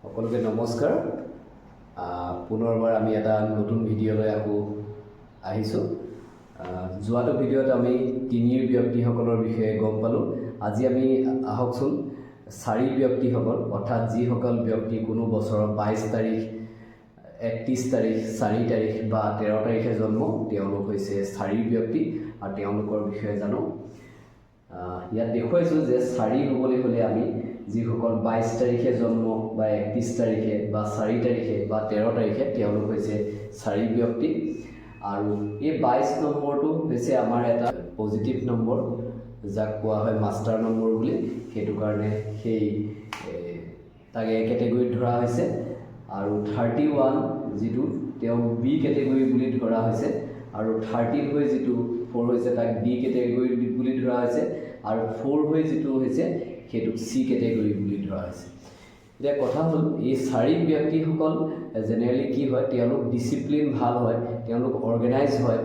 সকলোকে নমস্কাৰ। পুনৰবাৰ আমি এটা নতুন ভিডিঅ'লৈ আকৌ আহিছোঁ। যোৱাটো ভিডিঅ'ত আমি তিনিৰ ব্যক্তিসকলৰ বিষয়ে গম পালোঁ। আজি আমি আহকচোন চাৰি ব্যক্তিসকল, অৰ্থাৎ যিসকল ব্যক্তি কোনো বছৰৰ 22 তাৰিখ, 31 তাৰিখ, 4 তাৰিখ বা 13 তাৰিখে জন্ম, তেওঁলোক হৈছে চাৰি ব্যক্তি আৰু তেওঁলোকৰ বিষয়ে জানো। ইয়াত দেখুৱাইছোঁ যে চাৰি হ'বলৈ হ'লে আমি যিসকল 22 তাৰিখে জন্ম বা 31 তাৰিখে বা 4 তাৰিখে বা 13 তাৰিখে তেওঁলোক হৈছে চাৰি ব্যক্তি। আৰু এই 22 নম্বৰটো হৈছে আমাৰ এটা পজিটিভ নম্বৰ, যাক কোৱা হয় মাষ্টাৰ নম্বৰ বুলি। সেইটো কাৰণে সেই তাক এ কেটেগৰীত ধৰা হৈছে। আৰু 31 যিটো তেওঁ বি কেটেগৰী বুলি ধৰা হৈছে, আৰু 13 হৈ যিটো 4 হৈছে তাক ডি কেটেগৰী বুলি ধৰা হৈছে, আৰু 4 হৈ যিটো হৈছে সেইটোক চি কেটেগৰী বুলি ধৰা হৈছে। এতিয়া কথা হ'ল এই চাৰি ব্যক্তিসকল জেনেৰেলি কি হয়, তেওঁলোক ডিচিপ্লিন ভাল হয়, তেওঁলোক অৰ্গেনাইজ হয়।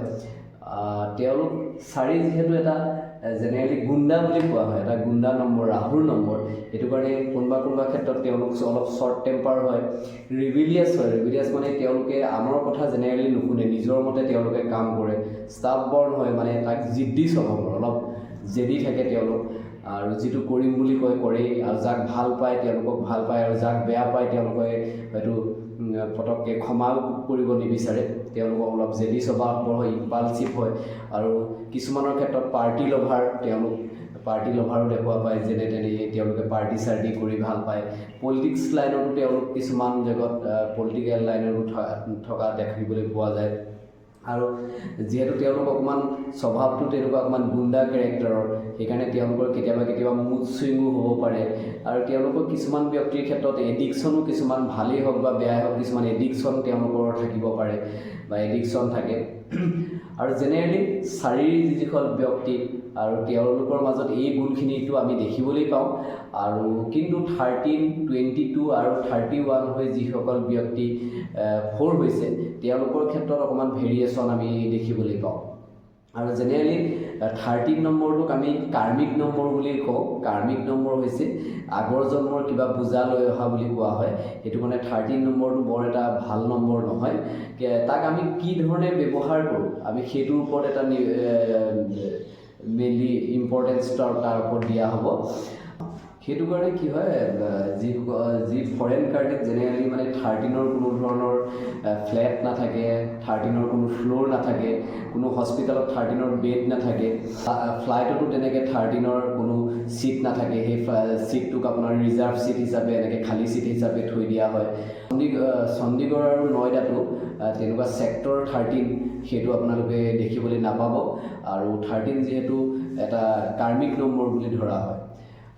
তেওঁলোক চাৰি যিহেতু এটা জেনেৰেলি গুণ্ডা বুলি কোৱা হয়, এটা গুণ্ডা নম্বৰ, ৰাহুৰ নম্বৰ। সেইটো কাৰণে কোনোবা ক্ষেত্ৰত তেওঁলোক অলপ শ্বৰ্ট টেম্পাৰ হয়, ৰিবিলিয়াছ হয়। ৰিবিলিয়াছ মানে তেওঁলোকে আনৰ কথা জেনেৰেলি নুশুনে, নিজৰ মতে তেওঁলোকে কাম কৰে। ষ্টাববৰ্ণ হয়, মানে তাক জিদ্দি স্বভাৱৰ, অলপ জেদি থাকে তেওঁলোক। আৰু যিটো কৰিম বুলি কয় কৰেই, আৰু যাক ভাল পায় তেওঁলোকক ভাল পায়, আৰু যাক বেয়া পায় তেওঁলোকে হয়তো পটককৈ ক্ষমাও কৰিব নিবিচাৰে। তেওঁলোকক অলপ জেদি স্বভাৱৰ হয়, ইম্পালচিভ হয়। আৰু কিছুমানৰ ক্ষেত্ৰত পাৰ্টি লভাৰ, তেওঁলোক পাৰ্টি লভাৰো দেখুওৱা পায়, যেনে তেনে তেওঁলোকে পাৰ্টি চাৰ্টি কৰি ভাল পায়। পলিটিক্স লাইনতো তেওঁলোক কিছুমান জেগাত পলিটিকেল লাইনতো থকা দেখিবলৈ পোৱা যায়। আৰু যিহেতু তেওঁলোক অকণমান স্বভাৱটো তেনেকুৱা অকণমান গুণ্ডা কেৰেক্টাৰৰ, সেইকাৰণে তেওঁলোকৰ কেতিয়াবা মুড চুইঙো হ'ব পাৰে। আৰু তেওঁলোকৰ কিছুমান ব্যক্তিৰ ক্ষেত্ৰত এডিকশ্যনো, কিছুমান ভালেই হওক বা বেয়াই হওক, কিছুমান এডিকশ্যন তেওঁলোকৰ থাকিব পাৰে বা এডিকশ্যন থাকে। আৰু জেনেৰেলি চাৰিৰ যিসকল ব্যক্তি আৰু তেওঁলোকৰ মাজত এই গুণখিনিটো আমি দেখিবলৈ পাওঁ। আৰু কিন্তু 13, 22 আৰু 31 হৈ যিসকল ব্যক্তি 4 হৈছে, তেওঁলোকৰ ক্ষেত্ৰত অকণমান ভেৰিয়েশ্যন আমি দেখিবলৈ পাওঁ। আৰু জেনেৰেলি 13 নম্বৰটোক আমি কাৰ্মিক নম্বৰ বুলি কওঁ। কাৰ্মিক নম্বৰ হৈছে আগৰ জন্মৰ কিবা বোজা লৈ অহা বুলি কোৱা হয়। সেইটো কাৰণে 13 নম্বৰটো বৰ এটা ভাল নম্বৰ নহয়। তাক আমি কি ধৰণে ব্যৱহাৰ কৰোঁ, আমি সেইটোৰ ওপৰত এটা মেইনলি ইম্পৰ্টেঞ্চ তাৰ ওপৰত দিয়া হ'ব। সেইটো কাৰণে কি হয়, যি ফৰেন কাৰ্ডত জেনেৰেলি মানে 13ৰ কোনো ধৰণৰ ফ্লেট নাথাকে, 13ৰ কোনো ফ্ল'ৰ নাথাকে, কোনো হস্পিটেলত 13ৰ বেড নাথাকে, ফ্লাইটতো তেনেকৈ 13ৰ কোনো ছিট নাথাকে। সেই ছিটটোক আপোনাৰ ৰিজাৰ্ভ ছিট হিচাপে, এনেকৈ খালী ছিট হিচাপে থৈ দিয়া হয়। চণ্ডীগড় আৰু নয়দাতো তেনেকুৱা ছেক্টৰ 13 সেইটো আপোনালোকে দেখিবলৈ নাপাব। আৰু 13 যিহেতু এটা কাৰ্মিক নম্বৰ বুলি ধৰা হয়।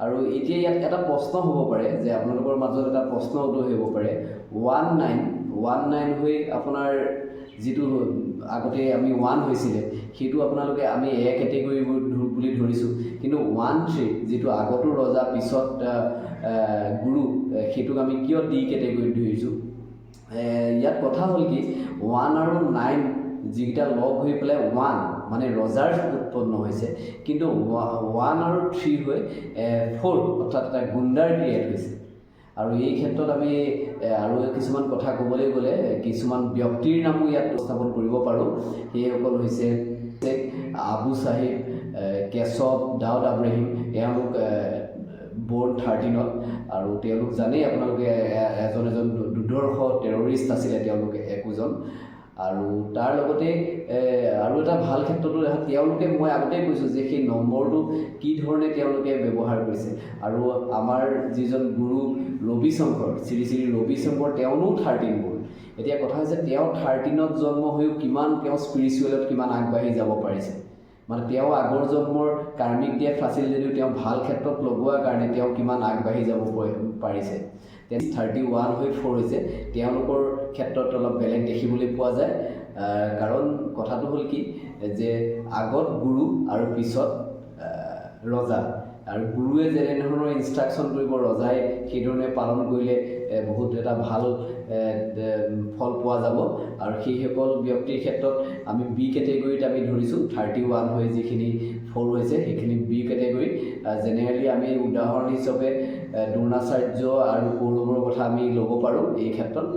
আৰু এতিয়া ইয়াত এটা প্ৰশ্ন হ'ব পাৰে, যে আপোনালোকৰ মাজত এটা প্ৰশ্ন উদয় হ'ব পাৰে, 19 হৈ আপোনাৰ যিটো আগতে আমি 1 হৈছিলে, সেইটো আপোনালোকে আমি এ কেটেগৰী বুলি ধৰিছোঁ। কিন্তু 13 যিটো আগতো ৰজা পিছত গুৰু, সেইটোক আমি কিয় ডি কেটেগৰীত ধৰিছোঁ? ইয়াত কথা হ'ল কি, 1 আৰু 9 যিকেইটা লগ হৈ পেলাই 1 মানে ৰজাৰ উৎপন্ন হৈছে, কিন্তু 1 আৰু 3 হৈ 4 অৰ্থাৎ এটা গুণ্ডাৰ ক্ৰিয়েট হৈছে। আৰু এই ক্ষেত্ৰত আমি আৰু কিছুমান কথা ক'বলৈ গ'লে কিছুমান ব্যক্তিৰ নামো ইয়াত উপস্থাপন কৰিব পাৰোঁ। সেইসকল হৈছে আবু চাহিব, কেশৱ, দাউদ আব্ৰাহিম। তেওঁলোক বৰ্ণ 13ত, আৰু তেওঁলোক জানেই আপোনালোকে এজন দুৰ্ধৰ্ষ টেৰৰিষ্ট আছিলে তেওঁলোকে একোজন। আৰু তাৰ লগতে আৰু এটা ভাল ক্ষেত্ৰতো তেওঁলোকে, মই আগতেই কৈছোঁ যে সেই নম্বৰটো কি ধৰণে তেওঁলোকে ব্যৱহাৰ কৰিছে। আৰু আমাৰ যিজন গুৰু ৰবিশংকৰ, শ্ৰী শ্ৰী ৰবিশংকৰ, তেওঁও 13 বৰ্ণ। এতিয়া কথা হৈছে, তেওঁ 13ত জন্ম হৈও কিমান তেওঁ স্পিৰিচুৱেলত কিমান আগবাঢ়ি যাব পাৰিছে। মানে তেওঁ আগৰ জন্মৰ কাৰ্মিক ডেথ আছিল যদিও তেওঁ ভাল ক্ষেত্ৰত লগোৱাৰ কাৰণে তেওঁ কিমান আগবাঢ়ি যাব পাৰিছে। 31 হৈ 4 হৈছে, তেওঁলোকৰ ক্ষেত্ৰত অলপ বেলেগ দেখিবলৈ পোৱা যায়। কাৰণ কথাটো হ'ল কি, যে আগত গুৰু আৰু পিছত ৰজা। আৰু গুৰুৱে যেনেধৰণৰ ইনষ্ট্ৰাকশ্যন কৰিব, ৰজাই সেইধৰণে পালন কৰিলে বহুত এটা ভাল ফল পোৱা যাব। আৰু সেইসকল ব্যক্তিৰ ক্ষেত্ৰত আমি বি কেটেগৰীত আমি ধৰিছোঁ 31 হৈ যিখিনি সৰু হৈছে সেইখিনি বি কেটেগৰী জেনেৰেলি আমি উদাহৰণ হিচাপে দ্ৰোণাচাৰ্য আৰু কৌৰৱৰ কথা আমি ল'ব পাৰোঁ এই ক্ষেত্ৰত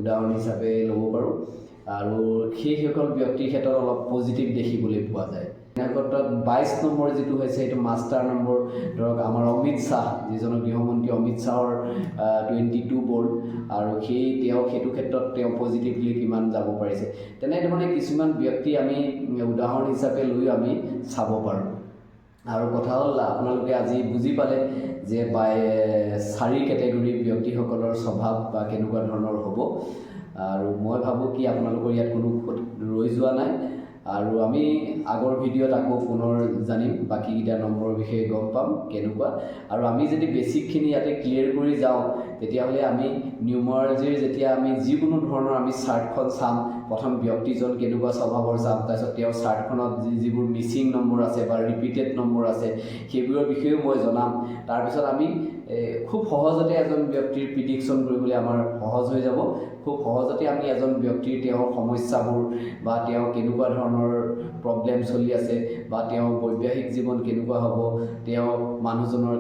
উদাহৰণ হিচাপে ল'ব পাৰোঁ আৰু সেইসকল ব্যক্তিৰ ক্ষেত্ৰত অলপ পজিটিভ দেখিবলৈ পোৱা যায় এনে ক্ষেত্ৰত 22 নম্বৰ যিটো হৈছে সেইটো মাষ্টাৰ নম্বৰ ধৰক আমাৰ অমিত শ্বাহ যিজন গৃহমন্ত্ৰী অমিত শ্বাহৰ 22 বৰ্ড আৰু সেইটো ক্ষেত্ৰত তেওঁ পজিটিভলি কিমান যাব পাৰিছে তেনেধৰণে কিছুমান ব্যক্তি আমি উদাহৰণ হিচাপে লৈ আমি চাব পাৰোঁ আৰু কথা হ'ল আপোনালোকে আজি বুজি পালে যে 4 কেটেগৰী ব্যক্তিসকলৰ স্বভাৱ বা কেনেকুৱা ধৰণৰ হ'ব আৰু মই ভাবোঁ কি আপোনালোকৰ ইয়াত কোনো ৰৈ যোৱা নাই আৰু আমি আগৰ ভিডিঅ'ত আকৌ পুনৰ জানিম বাকিকেইটা নম্বৰৰ বিষয়ে গম পাম কেনেকুৱা আৰু আমি যদি বেছিকখিনি ইয়াতে ক্লিয়াৰ কৰি যাওঁ তেতিয়াহ'লে আমি নিউমাৰলজিৰ যেতিয়া আমি যিকোনো ধৰণৰ আমি চাৰ্টখন চাম প্ৰথম ব্যক্তিজন কেনেকুৱা স্বভাৱৰ চাম তাৰপিছত তেওঁৰ চাৰ্টখনত যিবোৰ মিচিং নম্বৰ আছে বা ৰিপিটেড নম্বৰ আছে সেইবোৰৰ বিষয়েও মই জনাম তাৰপিছত আমি খুব সহজতে এজন ব্যক্তিৰ প্ৰিডিকশ্যন কৰিবলৈ আমাৰ সহজ হৈ যাব খুব সহজতে আমি এজন ব্যক্তিৰ তেওঁৰ সমস্যাবোৰ বা তেওঁ কেনেকুৱা ধৰণৰ প্ৰব্লেম চলি আছে বা তেওঁৰ বৈবাহিক জীৱন কেনেকুৱা হ'ব তেওঁ মানুহজনৰ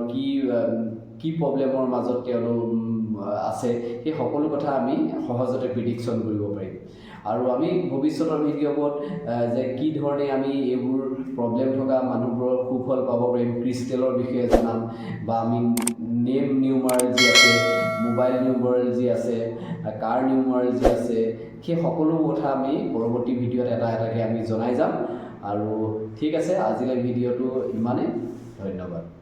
কি প্ৰব্লেমৰ মাজত তেওঁলোক আছে সেই সকলো কথা আমি সহজতে প্ৰিডিকশ্যন কৰিব পাৰিম আৰু আমি ভৱিষ্যতৰ ভিডিঅ'বোৰত যে কি ধৰণে আমি এইবোৰ প্ৰব্লেম থকা মানুহবোৰৰ সুফল পাব পাৰিম ক্ৰিষ্টেলৰ বিষয়ে জনাম বা আমি নেম নিউমাৰলজি আছে মোবাইল নিউমাৰলজি আছে কাৰ নিউমাৰলজি আছে সেই সকলো কথা আমি পৰৱৰ্তী ভিডিঅ'ত এটা এটাকৈ আমি জনাই যাম আৰু ঠিক আছে আজিলৈ ভিডিঅ'টো ইমানেই ধন্যবাদ